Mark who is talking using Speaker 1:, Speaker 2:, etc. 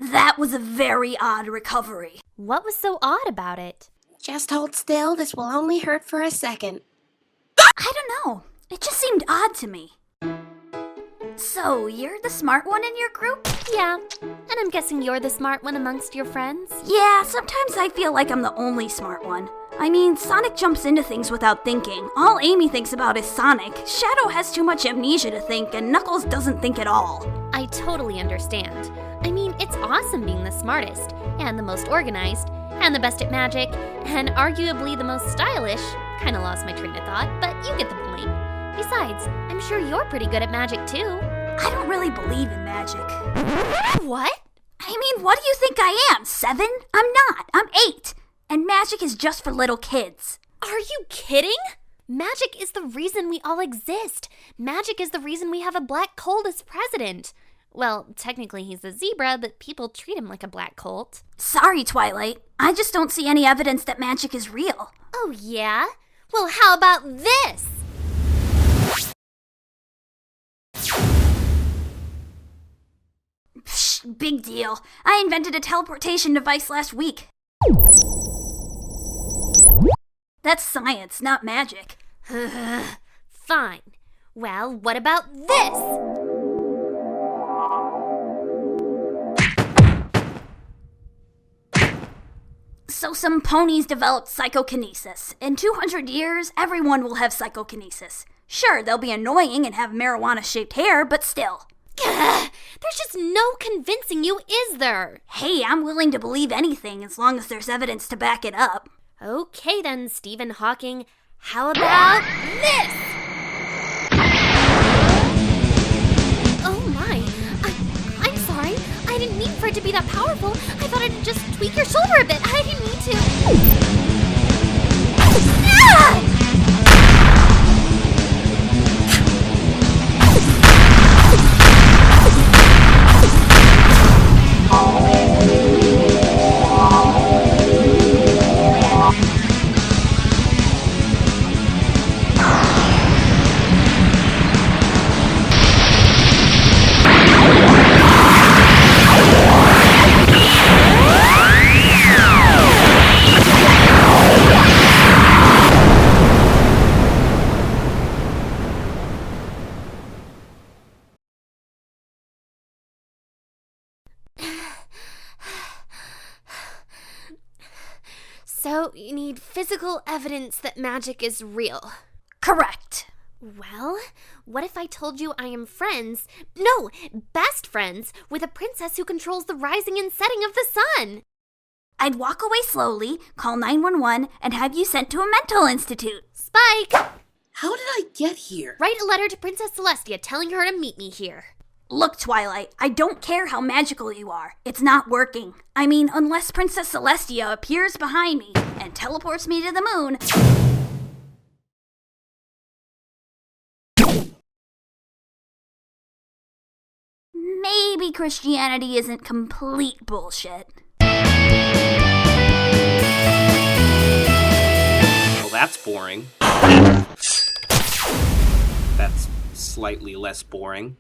Speaker 1: That was a very odd recovery.
Speaker 2: What was so odd about it?
Speaker 3: Just hold still, this will only hurt for a second.
Speaker 1: I don't know. It just seemed odd to me. So, you're the smart one in your group?
Speaker 2: Yeah, and I'm guessing you're the smart one amongst your friends?
Speaker 1: Yeah, sometimes I feel like I'm the only smart one. I mean, Sonic jumps into things without thinking. All Amy thinks about is Sonic. Shadow has too much amnesia to think, and Knuckles doesn't think at all.
Speaker 2: I totally understand. I mean, it's awesome being the smartest, and the most organized, and the best at magic, and arguably the most stylish. Kinda lost my train of thought, but you get the point. Besides, I'm sure you're pretty good at magic too.
Speaker 1: I don't really believe in magic.
Speaker 2: What?
Speaker 1: I mean, what do you think I am, 7? I'm not. I'm 8. And magic is just for little kids.
Speaker 2: Are you kidding? Magic is the reason we all exist. Magic is the reason we have a black colt as president. Well, technically he's a zebra, but people treat him like a black colt.
Speaker 1: Sorry, Twilight. I just don't see any evidence that magic is real.
Speaker 2: Oh, yeah? Well, how about this?
Speaker 1: Psh, big deal. I invented a teleportation device last week. That's science, not magic.
Speaker 2: Fine. Well, what about this?
Speaker 1: So some ponies developed psychokinesis. In 200 years, everyone will have psychokinesis. Sure, they'll be annoying and have marijuana-shaped hair, but still.
Speaker 2: There's just no convincing you, is there?
Speaker 1: Hey, I'm willing to believe anything as long as there's evidence to back it up.
Speaker 2: Okay then, Stephen Hawking. How about this? Oh my. I'm sorry. I didn't mean for it to be that powerful. I thought I'd just tweak your shoulder a bit. I didn't mean to. Ah! So, you need physical evidence that magic is real.
Speaker 1: Correct.
Speaker 2: Well, what if I told you I am best friends with a princess who controls the rising and setting of the sun?
Speaker 1: I'd walk away slowly, call 911, and have you sent to a mental institute.
Speaker 2: Spike!
Speaker 3: How did I get here?
Speaker 2: Write a letter to Princess Celestia telling her to meet me here.
Speaker 1: Look, Twilight, I don't care how magical you are. It's not working. I mean, unless Princess Celestia appears behind me and teleports me to the moon. Maybe Christianity isn't complete bullshit.
Speaker 4: Well, that's boring. That's slightly less boring.